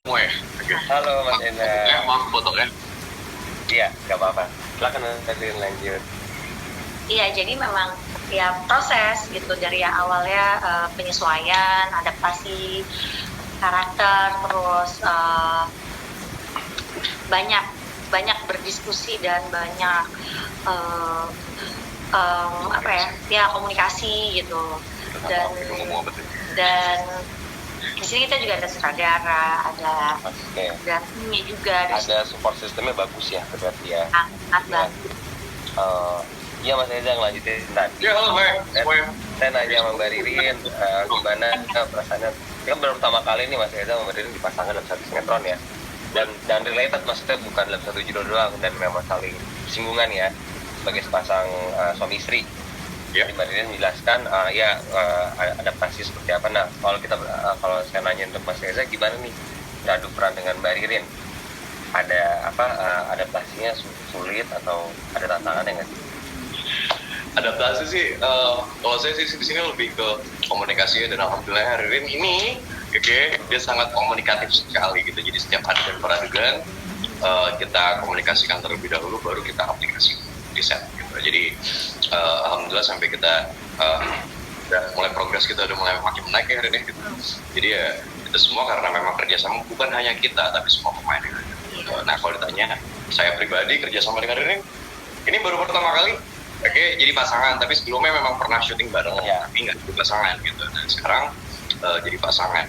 Semua ya? Oke. Halo Mas Enda. Maaf potongnya. Iya, nggak apa-apa. Silakan nanti lanjut. Iya, jadi memang ya proses gitu dari yang awalnya penyesuaian, adaptasi karakter, terus banyak banyak berdiskusi dan banyak komunikasi gitu. Dan di sini kita juga ada sutradara, ada timnya juga, ada support sistemnya bagus ya berarti ya. Sangat Iya Mas Eza ngelanjutin tadi. Ya, halo Mbak. Saya nanya sama Mbak Ririn gimana perasaannya. Ini kan baru pertama kali nih Mas Eza sama Mbak Ririn dipasangkan dalam satu sinetron ya. Dan related, maksudnya bukan dalam satu judul doang, dan memang saling singgungan ya sebagai sepasang suami istri. Ya. Mbak Ririn menjelaskan adaptasi seperti apa. Nah, kalau saya nanya untuk Mas Eza gimana nih beradu peran dengan Mbak Ririn? Ada adaptasinya sulit atau ada tantangannya nggak sih? Adaptasi sih, kalau saya sih di sini lebih ke komunikasi, dan alhamdulillah Ririn ini, dia sangat komunikatif sekali gitu. Jadi setiap adegan per adegan kita komunikasikan terlebih dahulu, baru kita aplikasi di set gitu. Jadi alhamdulillah sampai kita udah mulai progres, kita udah mulai makin naik ya Ririn gitu. Jadi ya itu semua karena memang kerjasama bukan hanya kita tapi semua pemain yang ada. Nah kalau ditanya saya pribadi kerjasama dengan Ririn ini baru pertama kali. Jadi pasangan, tapi sebelumnya memang pernah syuting bareng ya, tapi nggak jadi pasangan gitu. Dan sekarang jadi pasangan.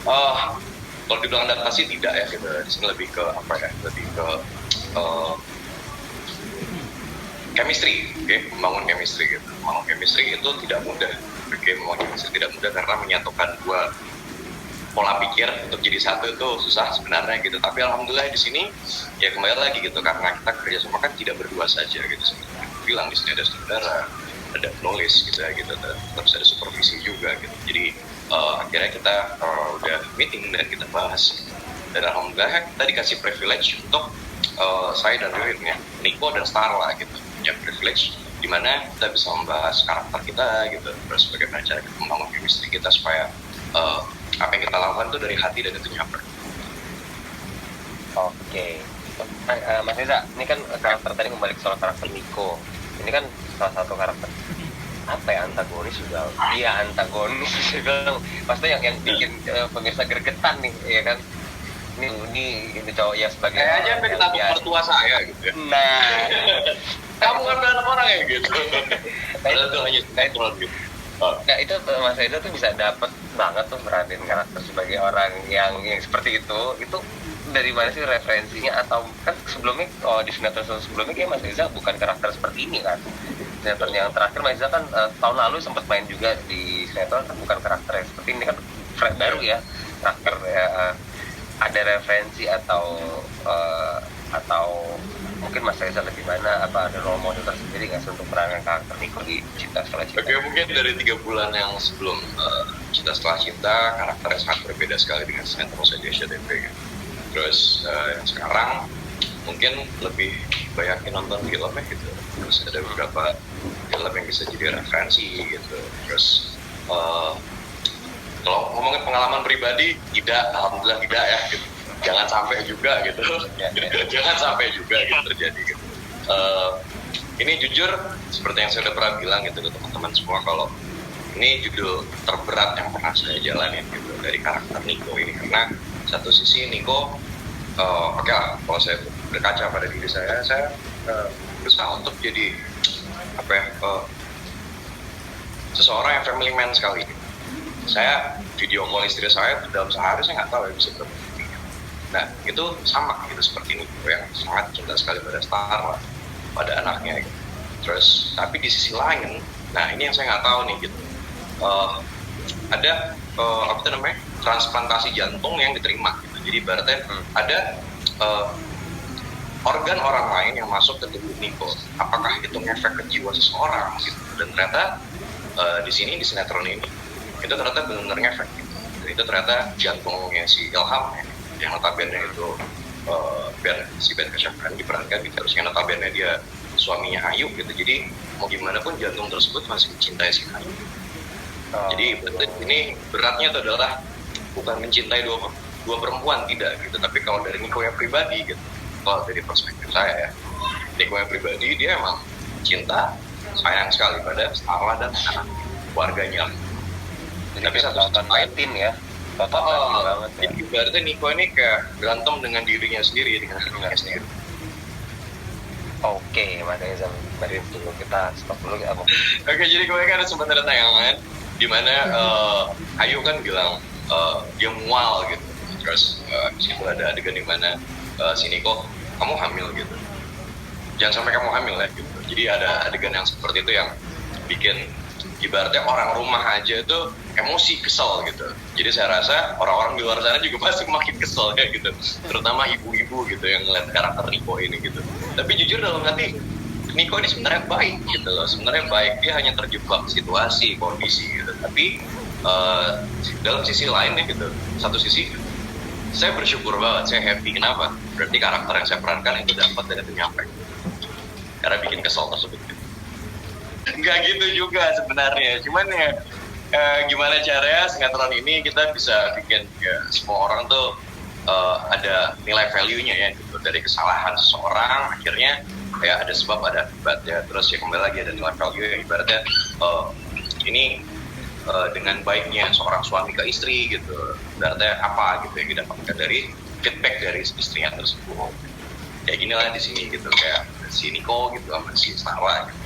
Kalau dibilang adaptasi tidak ya gitu. Di sini lebih ke lebih ke chemistry, membangun chemistry gitu. Membangun chemistry itu tidak mudah. Membangun chemistry tidak mudah karena menyatukan dua pola pikir untuk jadi satu itu susah sebenarnya gitu. Tapi alhamdulillah di sini ya kembali lagi gitu, karena kita kerjasama kan tidak berdua saja gitu sebenarnya. Bilang di sini ada saudara, ada penulis gitu ya gitu, terus ada supervisi juga gitu. Jadi akhirnya kita udah meeting dan kita bahas gitu. Dan alhamdulillah kita dikasih privilege untuk saya dan Ririn ya, Niko dan Starla gitu, punya privilege di mana kita bisa membahas karakter kita gitu, terus bagaimana cara kita membangun chemistry kita supaya apa yang kita lakukan itu dari hati dan itu nyamper. Oke. Mas Reza, ini kan karakter tadi kembali ke soal karakter Niko. Ini kan salah satu karakter apa ya, antagonis juga. Iya antagonis juga. Maksudnya yang bikin pemirsa gregetan nih, ya kan? Ini cowok ya sebagai kayak aja pengen tabuk mertua saya gitu. Nah, kamu kan anak orang ya gitu. Padahal itu hanya sinetron gitu. Nah itu Mas Reza tuh bisa dapet banget tuh meranin karakter sebagai orang yang seperti itu dari mana sih referensinya? Atau kan sebelumnya di sinetron sebelumnya kayak Mas Reza bukan karakter seperti ini kan. Sinetron yang terakhir Mas Reza kan tahun lalu sempat main juga di sinetron kan, bukan karakter yang seperti ini kan, baru ya karakter ya. Ada referensi atau mungkin Mas Reza lebih mana, apa ada role model tersendiri nggak sih untuk perankan karakter Niko di Cinta Setelah Cinta? Oke, mungkin dari 3 bulan yang sebelum Cinta Setelah Cinta karakternya sangat berbeda sekali dengan sinetron saja SCTV kan. Terus yang sekarang mungkin lebih banyakin nonton film ya gitu. Terus ada beberapa film yang bisa jadi referensi gitu. Terus kalau ngomongin pengalaman pribadi, alhamdulillah tidak ya gitu. Jangan sampai juga gitu. Jangan sampai juga gitu terjadi gitu. Ini jujur seperti yang saya udah pernah bilang gitu ke teman-teman semua, kalau ini judul terberat yang pernah saya jalanin gitu dari karakter Niko ini. Karena satu sisi Niko oke lah, kalau saya berkaca pada diri saya berusaha untuk jadi seseorang yang family man sekali gitu. Saya video call istri saya dalam sehari saya nggak tahu ya bisa berapa kali. Nah itu sama gitu seperti Niko yang sangat cinta sekali pada Starla, pada anaknya gitu. Terus tapi di sisi lain, nah ini yang saya nggak tahu nih gitu, ada transplantasi jantung yang diterima gitu. Jadi berarti ada organ orang lain yang masuk ke tubuh Niko. Apakah itu ngefek ke jiwa seseorang gitu? Dan ternyata di sini di sinetron ini itu ternyata benar-benar ngefek gitu. Itu ternyata jantungnya si Ilham ya, yang notabene itu si Ben Kasyafan diperankan gitu, harusnya notabene dia suaminya Ayu gitu. Jadi mau gimana pun jantung tersebut masih mencintai si Ayu. Jadi ini beratnya itu adalah bukan mencintai dua perempuan tidak gitu. Tapi kalau dari Niko yang pribadi gitu, kalau dari perspektif saya ya, Niko yang pribadi dia emang cinta sayang sekali pada Starla dan anak keluarganya. Tapi satu lain ya banget ya. Jadi berarti Niko ini kayak berantem dengan dirinya sendiri, dengan dirinya sendiri. Oke, Mas Eza, mari dulu kita stop dulu ya, Bang. Oke, jadi gue kan sempat ada tayangan di mana Ayu kan bilang dia mual gitu. Terus di situ ada adegan di mana si Niko, kamu hamil gitu. Jangan sampai kamu hamil ya gitu. Jadi ada adegan yang seperti itu yang bikin ibaratnya orang rumah aja itu emosi, kesel gitu. Jadi saya rasa orang-orang di luar sana juga pasti makin kesel ya gitu. Terutama ibu-ibu gitu yang ngeliat karakter Niko ini gitu. Tapi jujur dalam hati Niko ini sebenarnya baik gitu loh. Sebenarnya baik, dia hanya terjebak situasi, kondisi gitu. Tapi dalam sisi lainnya gitu, satu sisi saya bersyukur banget, saya happy. Kenapa? Berarti karakter yang saya perankan itu dapat dan itu nyampe. Karena bikin kesel tersebut gitu. Nggak gitu juga sebenarnya, cuman ya gimana caranya sinetron ini kita bisa bikin ya, semua orang tuh ada nilai value-nya ya gitu. Dari kesalahan seseorang akhirnya ya ada sebab ada akibatnya, terus ya kembali lagi ada nilai value yang ibaratnya ini dengan baiknya seorang suami ke istri gitu, ibaratnya apa gitu yang didapatkan dari feedback dari istrinya tersebut. Kayak gini lah di sini gitu, kayak si Niko gitu sama si Starla gitu.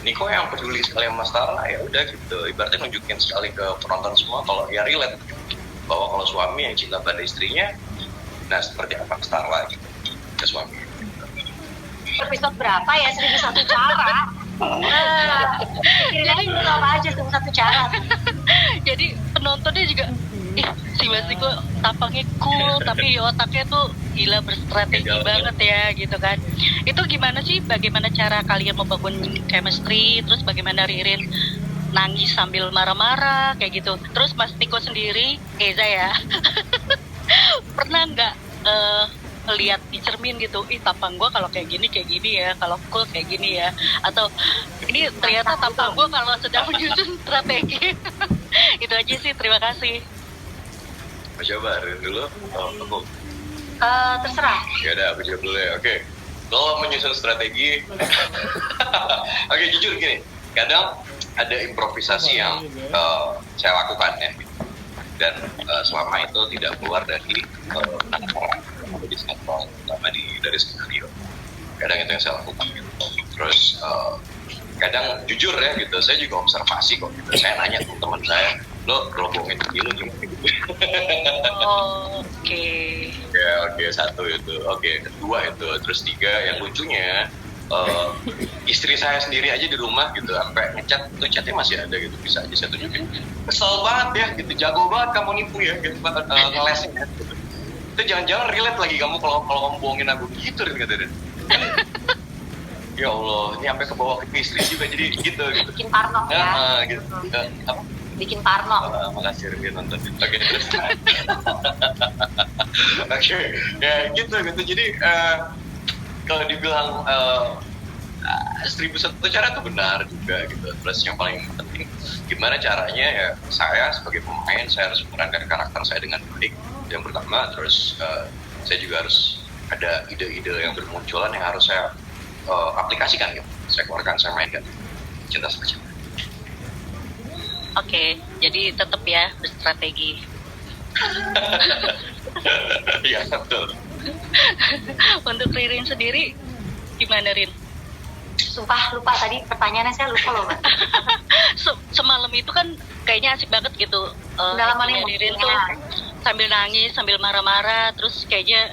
Niko yang peduli sekali sama Starla ya udah gitu, ibaratnya nunjukin sekali ke penonton semua kalau ya relate gitu. Bahwa kalau suami yang cinta pada istrinya, nah seperti apa Starla gitu ke suami gitu. Episode berapa ya? 1001 cara. Jadi apa aja 1001 cara. Jadi penontonnya juga si Mas Niko tampangnya cool tapi otaknya tuh gila berstrategi banget ya gitu kan. Itu gimana sih, bagaimana cara kalian membangun chemistry, terus bagaimana Ririn nangis sambil marah-marah kayak gitu. Terus Mas Niko sendiri, Eza ya pernah nggak lihat di cermin gitu, tampang gue kalau kayak gini ya, kalau cool kayak gini ya, atau ini ternyata tampang gue kalau sedang menyusun strategi. Itu aja sih, terima kasih. Coba Rin dulu, aku Terserah. ya udah aku jawab dulu ya. Oke. Kalau menyusun strategi oke, jujur gini, kadang ada improvisasi yang saya lakukan ya gitu. Dan selama itu tidak keluar dari orang di sinetron, terutama dari skenario. Kadang itu yang saya lakukan gitu. Terus kadang jujur ya gitu, saya juga observasi kok gitu. Saya nanya teman saya, lo bohongin dulu gimana gitu. Oke. Ya, oke, satu itu, oke, kedua itu, terus tiga yang lucunya istri saya sendiri aja di rumah gitu sampai ngecat tuh chatnya masih ada gitu, bisa aja saya tunjukin. Kesel banget ya gitu, jago banget kamu nipu ya gitu, ngelesin ya gitu. Itu jangan-jangan relate lagi kamu kalau kamu bohongin aku gitu gitu. Ya Allah, ini sampai ke bawah ke istri juga jadi gitu. Bikin parno ya. Gitu. Apa? Bikin parno. Makasih Rin nonton. Oke, terus. Oke, ya gitu. Jadi kalau dibilang 1001 cara itu benar juga gitu. Terus yang paling penting, gimana caranya ya saya sebagai pemain saya harus memerankan karakter saya dengan baik. Yang pertama, terus saya juga harus ada ide-ide yang bermunculan yang harus saya aplikasikan gitu. Saya keluarkan, saya mainkan. Cinta sama cinta. Oke, jadi tetap ya berstrategi. Iya, betul. Untuk Ririn sendiri gimana, Rin? Sumpah lupa tadi pertanyaannya, saya lupa loh Mbak. Semalam itu kan kayaknya asik banget gitu. Pendalamannya Ririn tuh sambil nangis, sambil marah-marah, terus kayaknya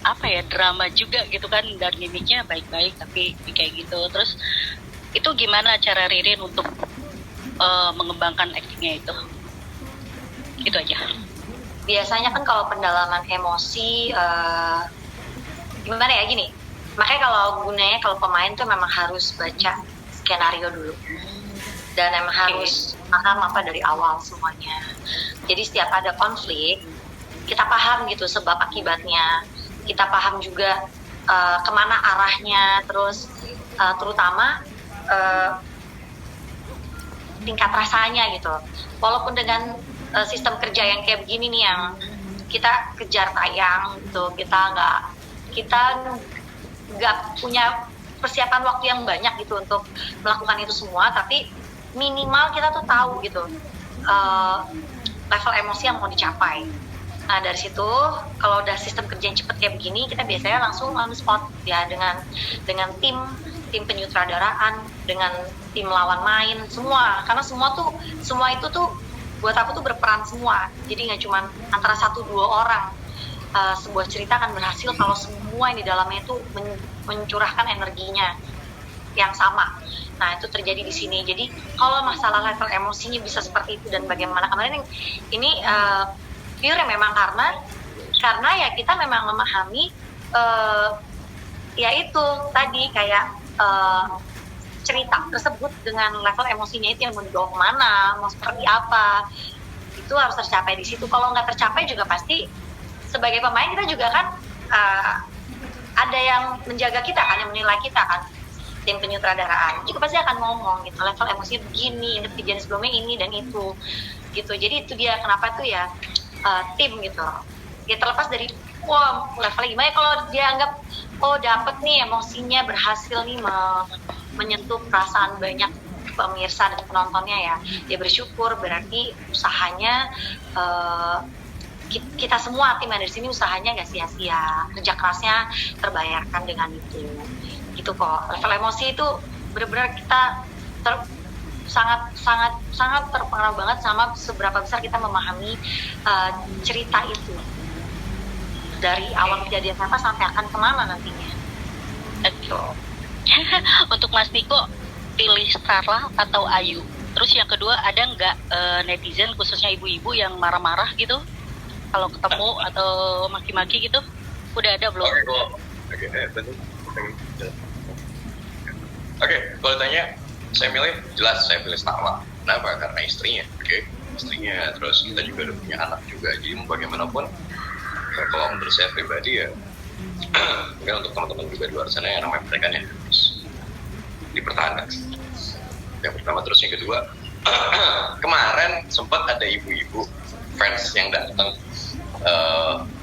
apa ya, drama juga gitu kan, dan mimiknya baik-baik tapi kayak gitu. Terus itu gimana cara Ririn untuk mengembangkan aktingnya itu? Itu aja. Biasanya kan kalau pendalaman emosi gimana ya, gini, makanya kalau gunanya kalau pemain tuh memang harus baca skenario dulu dan memang harus paham apa dari awal semuanya. Jadi setiap ada konflik kita paham gitu sebab akibatnya, kita paham juga kemana arahnya, terus terutama tingkat rasanya gitu. Walaupun dengan sistem kerja yang kayak begini nih yang kita kejar tayang gitu, kita nggak punya persiapan waktu yang banyak gitu untuk melakukan itu semua, tapi minimal kita tuh tahu gitu level emosi yang mau dicapai. Nah dari situ kalau udah sistem kerja yang cepet kayak begini, kita biasanya langsung on the spot ya dengan tim penyutradaraan, dengan tim lawan main, semua, karena semua itu tuh buat aku tuh berperan semua, jadi nggak cuma antara 1-2 orang. Sebuah cerita akan berhasil kalau semua yang di dalamnya itu mencurahkan energinya yang sama. Nah itu terjadi di sini. Jadi kalau masalah level emosinya bisa seperti itu dan bagaimana kemarin ini pure memang karena ya kita memang memahami ya itu tadi kayak cerita tersebut dengan level emosinya itu yang mau dibawa kemana, mau seperti apa, itu harus tercapai di situ. Kalau nggak tercapai juga pasti sebagai pemain kita juga kan ada yang menjaga kita kan, yang menilai kita kan, tim penyutradaraan juga pasti akan ngomong gitu, level emosinya begini, kejadian sebelumnya ini dan itu gitu. Jadi itu dia kenapa tuh ya tim gitu ya, terlepas dari wah levelnya gimana ya, kalau dia anggap oh dapet nih emosinya, berhasil nih menyentuh perasaan banyak pemirsa dan penontonnya ya, dia bersyukur, berarti usahanya kita semua tim yang dari sini usahanya nggak sia-sia, kerja kerasnya terbayarkan dengan itu gitu kok. Level emosi itu benar-benar kita sangat terpengaruh banget sama seberapa besar kita memahami cerita itu dari awal kejadian apa sampai akan kemana nantinya. Untuk Mas Niko pilih Starla atau Ayu? Terus yang kedua, ada nggak netizen khususnya ibu-ibu yang marah-marah gitu kalau ketemu atau maki-maki gitu? Udah ada belum? Oke, kalau tanya saya pilih Starla. Kenapa? Karena istrinya, istrinya, terus kita juga udah punya anak juga, jadi mau bagaimanapun kalau menurut saya pribadi ya mungkin untuk teman-teman juga di luar sana yang namanya pernikahan ya harus dipertahankan. Yang pertama. Terus yang kedua, kemarin sempat ada ibu-ibu fans yang datang,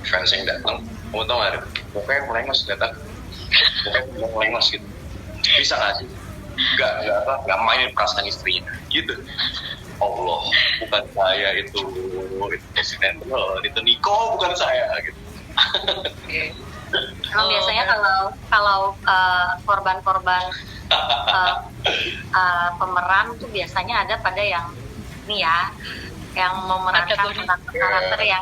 kamu tau gak, pokoknya mulai mas datang, pokoknya mulai mas gitu, bisa gak sih gak mainin perasaan istrinya gitu. Allah, bukan saya itu presiden, itu Niko, bukan saya gitu. Biasanya kalau korban-korban pemeran tuh biasanya ada pada yang ini ya, yang memerankan karakter yang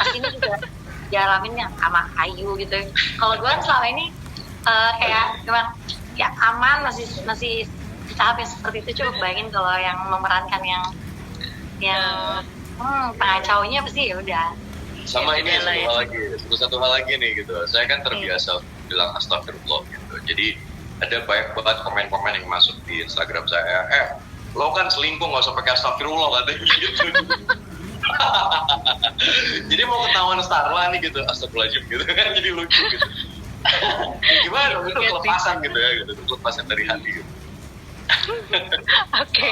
aslinya juga dialamin yang sama Ayu gitu. Kalau gue selama ini kayak cuman ya aman, masih tahap yang seperti itu. Coba bayangin kalau yang memerankan yang pengacaunya pasti ya udah. Sama ini satu hal lagi nih gitu. Saya kan terbiasa bilang astagfirullah gitu. Jadi ada banyak banget komen-komen yang masuk di Instagram saya. Lo kan selingkuh, nggak usah pakai astagfirullah katanya gitu. Jadi mau ketahuan Starla nih gitu, astagfirullahaladzim gitu kan, jadi lucu gitu. Gimana? Itu kelepasan gitu ya, gitu. Kelepasan dari hati gitu. Oke,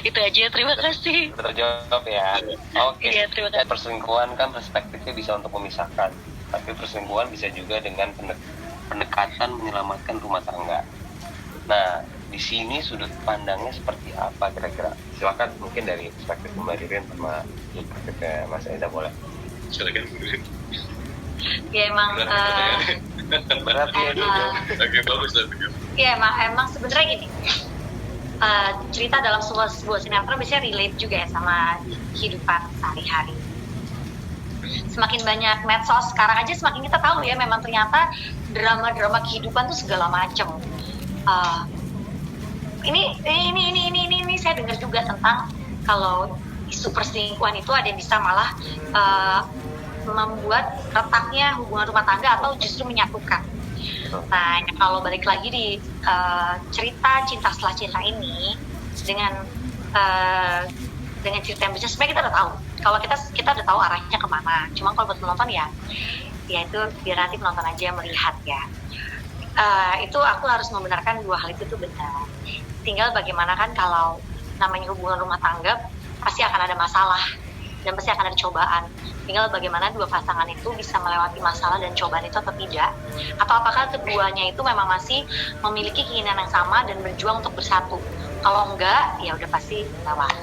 itu aja. Terima kasih. Terjawab ya. Oke. Iya, terima kasih. Perselingkuhan kan perspektifnya bisa untuk memisahkan, tapi perselingkuhan bisa juga dengan pendekatan menyelamatkan rumah tangga. Nah, di sini sudut pandangnya seperti apa kira-kira? Silakan, mungkin dari perspektif Mbak Ririn sama perspektifnya Mas Eza boleh. Silakan. Ya emang berat ya dulu. Oke, bagus lah. Ya emang sebenarnya gini, cerita dalam sebuah sinetron biasanya relate juga ya sama kehidupan sehari-hari. Semakin banyak medsos sekarang aja, semakin kita tahu ya memang ternyata drama-drama kehidupan tuh segala macam. Ini saya dengar juga tentang kalau isu perselingkuhan itu ada yang bisa malah membuat retaknya hubungan rumah tangga atau justru menyatukan. Nah, kalau balik lagi di cerita cinta setelah cinta ini dengan cerita yang besar, sebenarnya kita udah tahu. Kalau kita udah tahu arahnya kemana. Cuma kalau buat penonton ya itu biar nanti penonton aja melihat ya. Itu aku harus membenarkan dua hal itu tuh benar. Tinggal bagaimana kan kalau namanya hubungan rumah tangga, pasti akan ada masalah dan pasti akan ada cobaan. Tinggal bagaimana dua pasangan itu bisa melewati masalah dan cobaan itu atau tidak, atau apakah keduanya itu memang masih memiliki keinginan yang sama dan berjuang untuk bersatu. Kalau enggak, ya udah pasti lewat.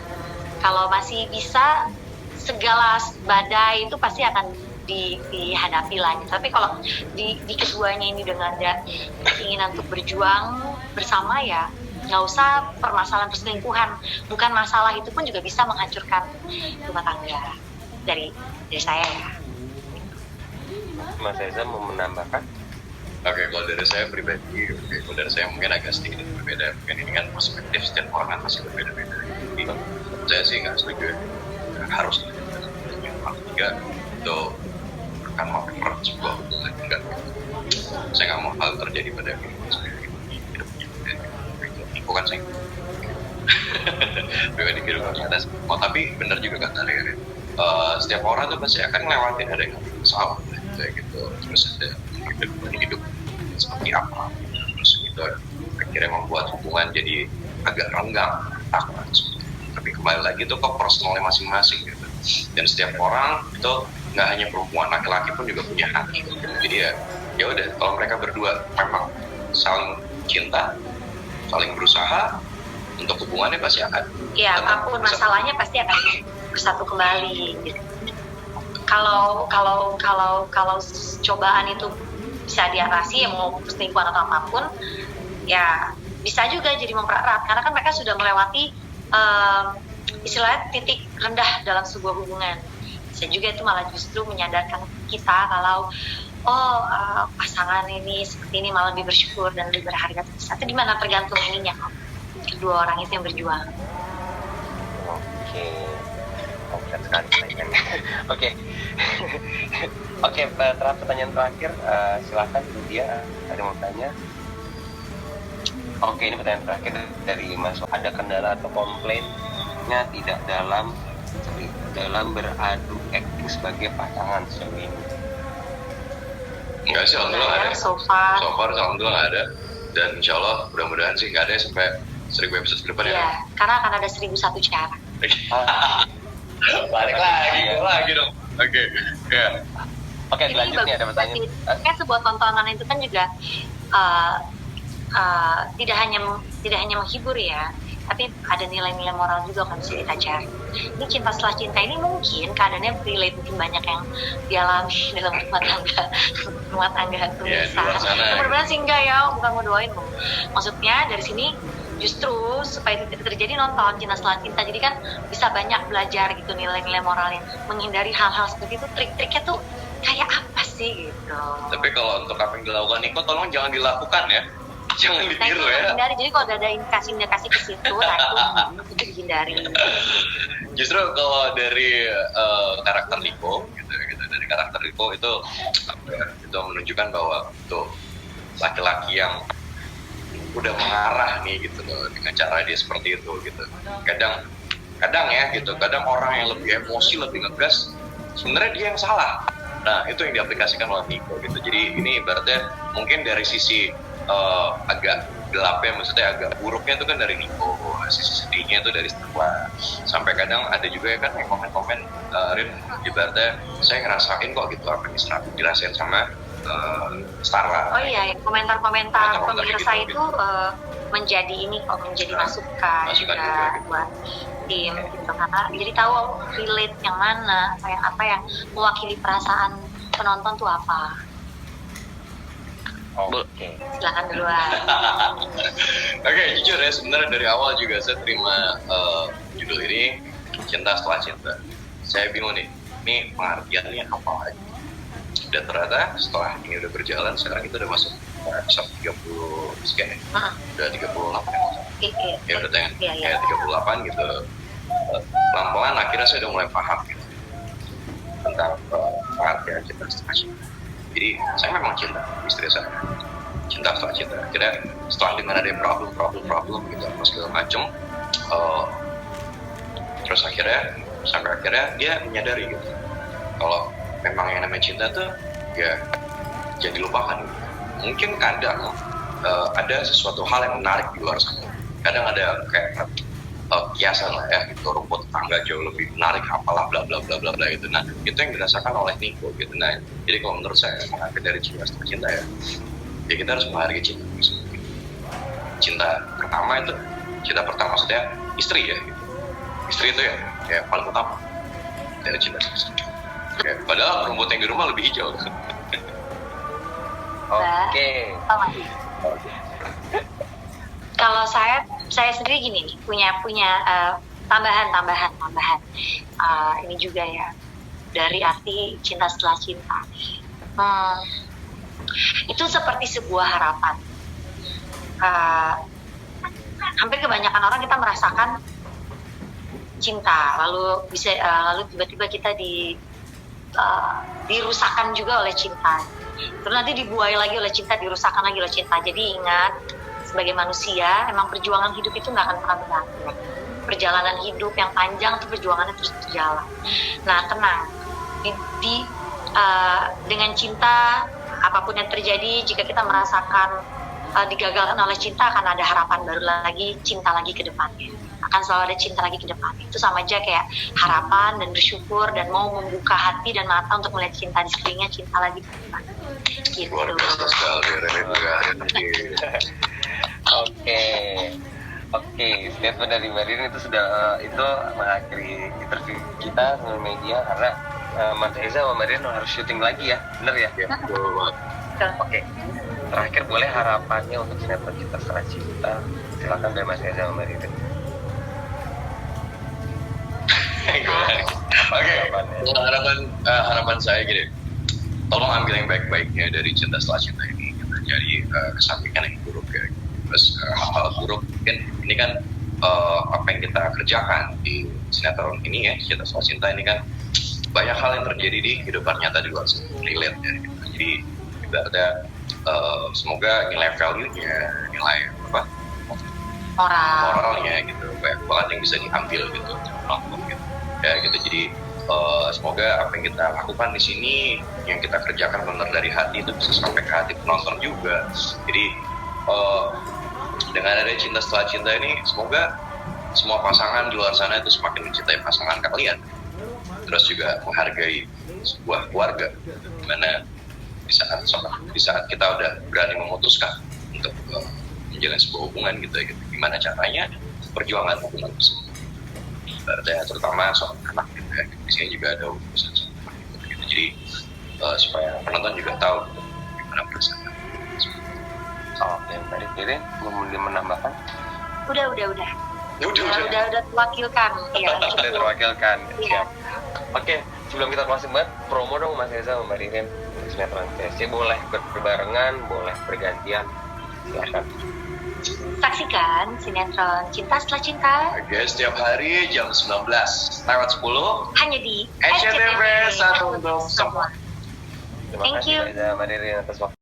Kalau masih bisa, segala badai itu pasti akan dihadapi lagi. Tapi kalau di keduanya ini udah nggak ada keinginan untuk berjuang bersama, ya nggak usah permasalahan perselingkuhan. Bukan masalah itu pun juga bisa menghancurkan rumah tangga. Dari saya ya. Mas Reza mau menambahkan? Oke, kalau dari saya pribadi, kalau dari saya mungkin agak sedikit berbeda. Mungkin ini kan perspektif setiap orang kan masih berbeda-beda. Jadi saya sih nggak setuju harus orang ketiga itu akan memperberat sebuah hubungan. Enggak. Saya nggak mau hal terjadi pada hidupnya. Itu kan saya pribadi kehidupan nyata. Oh, tapi benar juga kata Rere. Setiap orang tuh pasti akan ngelewatin ada yang salah kayak gitu, terus ada hidup seperti apa, terus gitu akhirnya membuat hubungan jadi agak renggang, tapi kembali lagi itu kok personalnya masing-masing gitu. Dan setiap orang itu nggak hanya perempuan, laki-laki pun juga punya hati gitu. Jadi ya udah, kalau mereka berdua memang saling cinta, saling berusaha untuk hubungannya pasti akan apapun masalahnya pasti akan bersatu kembali gitu. Kalau cobaan itu bisa diatasi, ya mau perselingkuhan atau apapun, ya bisa juga jadi mempererat karena kan mereka sudah melewati istilahnya titik rendah dalam sebuah hubungan. Bisa juga itu malah justru menyadarkan kita kalau pasangan ini seperti ini malah lebih bersyukur dan lebih berharga. Itu di mana tergantung ininya kedua orang itu yang berjuang. Kompleks sekali pertanyaannya. Oke, pertanyaan terakhir, silakan dia ada mau tanya. Oke, ini pertanyaan terakhir dari Mas. Ada kendala atau komplainnya tidak dalam beradu acting sebagai pasangan sejauh ini? Enggak sih, alhamdulillah nggak ada. So far alhamdulillah nggak ada, dan insya Allah mudah-mudahan sih nggak ada sampai 1000 episode ke depan ya. Karena akan ada 1001 cara. Balik lagi dong. Oke. Selanjutnya ada pertanyaan. Kayak sebuah tontonan itu kan juga tidak hanya menghibur ya, tapi ada nilai-nilai moral juga kan bisa dipelajari. Ini cinta setelah cinta ini mungkin keadaannya relate, mungkin banyak yang dialami dalam rumah tangga pemirsa. Mudah-mudahan sih enggak ya, bukan mau doain loh. Maksudnya dari sini justru supaya tidak terjadi nonton cinta setelah cinta, jadi kan bisa banyak belajar gitu nilai-nilai moralnya, menghindari hal-hal seperti itu. Trik-triknya tuh kayak apa sih gitu. Tapi kalau untuk apa yang dilakukan Niko, tolong jangan dilakukan ya, jangan ditiru ya. Hindari. Jadi kalau ada indikasi ke situ, itu dihindari. Justru kalau dari karakter Niko gitu, dari karakter Niko itu itu menunjukkan bahwa tuh laki-laki yang udah mengarah nih gitu loh dengan cara dia seperti itu gitu. Kadang orang yang lebih emosi, lebih ngegas, sebenarnya dia yang salah. Nah, itu yang diaplikasikan oleh Niko gitu. Jadi ini ibaratnya mungkin dari sisi agak gelapnya, maksudnya agak buruknya itu kan dari Niko, sisi sedihnya itu dari Stella. Sampai kadang ada juga ya kan yang komen-komen, Rin, ibaratnya saya ngerasain kok gitu apa yang dirasain sama Starla. Oh iya, komentar-komentar pemirsa itu menjadi ini kok, menjadi masukan juga buat tim gitu, karena jadi tahu relate yang mana, apa yang mewakili perasaan penonton tuh apa. Oke. Silakan duluan. Oke, jujur ya, sebenarnya dari awal juga saya terima judul ini Cinta Setelah Cinta. Saya bingung nih, ini pengertiannya apa lagi? Dan ternyata setelah ini udah berjalan, sekarang itu udah masuk episode 30 sekian ya? Udah 38 ya udah tayang kayak 38 gitu. Pelan-pelan akhirnya saya udah mulai paham gitu tentang pengertian cinta setelah cinta. Jadi saya memang cinta istri saya, cinta setelah cinta. Akhirnya setelah dengan ada problem gitu apa segala macem, terus sampai akhirnya dia menyadari gitu kalau memang yang namanya cinta tuh ya jadi lupakan. Mungkin kadang ada sesuatu hal yang menarik di luar sana. Kadang ada kayak kiasan lah ya gitu, rumput tetangga nggak jauh lebih menarik, apalah bla bla bla bla bla gitu. Nah itu yang dirasakan oleh Niko gitu. Nah jadi kalau menurut saya mengambil dari Cinta Setelah Cinta ya kita harus menghargai cinta. Cinta pertama itu, cinta pertama maksudnya istri ya gitu. Istri itu ya kayak paling utama dari cinta. Kayak, padahal rumput yang di rumah lebih hijau. Oke. Kalau saya sendiri gini nih, punya tambahan. Ini juga ya dari arti cinta setelah cinta. Itu seperti sebuah harapan. Hampir kebanyakan orang kita merasakan cinta, lalu tiba-tiba kita dirusakkan juga oleh cinta. Terus nanti dibuai lagi oleh cinta, dirusakkan lagi oleh cinta. Jadi ingat, sebagai manusia, emang perjuangan hidup itu nggak akan pernah berakhir. Perjalanan hidup yang panjang itu perjuangannya terus berjalan. Nah, tenang. Dengan cinta, apapun yang terjadi, jika kita merasakan digagalkan oleh cinta, akan ada harapan baru lagi, cinta lagi ke depannya. Akan selalu ada cinta lagi ke depannya. Itu sama aja kayak harapan dan bersyukur dan mau membuka hati dan mata untuk melihat cinta di sekelilingnya, cinta lagi ke depan. Gitu. Luar biasa sekali, Oke, statement dari Mbak Ririn itu sudah itu mengakhiri interview kita dengan media karena Mas Eza sama Mbak Ririn harus syuting lagi ya, bener ya? Oke, terakhir boleh harapannya untuk sinetron Cinta Setelah Cinta, silakan dari Mas Eza sama Mbak Ririn. Oke, harapan saya gini, tolong ambil yang baik-baiknya dari Cinta Setelah Cinta ini, jadi kesampingkan yang buruk ya. Terus hal-hal buruk mungkin ini kan apa yang kita kerjakan di sinetron ini ya, Cinta Setelah Cinta ini kan banyak hal yang terjadi di kehidupan nyata di luar sana, relate ya gitu. Jadi ibaratnya semoga nilai value-nya, nilai apa moralnya gitu, banyak banget yang bisa diambil gitu nonton gitu ya gitu. Jadi semoga apa yang kita lakukan di sini, yang kita kerjakan benar dari hati itu bisa sampai ke hati penonton juga. Jadi dengan ada Cinta Setelah Cinta ini, semoga semua pasangan di luar sana itu semakin mencintai pasangan kalian, terus juga menghargai sebuah keluarga, dimana di saat kita udah berani memutuskan untuk menjalin sebuah hubungan gitu, gimana caranya perjuangan hubungan tersebut, terutama soal anak gitu ya. Di sini juga ada urusan soal anak gitu. Jadi supaya penonton juga tahu gitu, gimana perasaan. Oke, Mbak Ririn mau menambahkan? Udah terwakilkan. Iya, Sudah terwakilkan. Iya. Siap. Oke, sebelum kita closing banget, promo dong Mas Eza sama Mbak Ririn di sinetron PSC. Boleh berbarengan, boleh bergantian. Silakan. Saksikan sinetron Cinta Setelah Cinta Oke, setiap hari jam 19 lewat 10 hanya di SCTV 1 untuk semua. Terima Thank kasih you. Mbak Eza, Mbak Ririn atas waktu.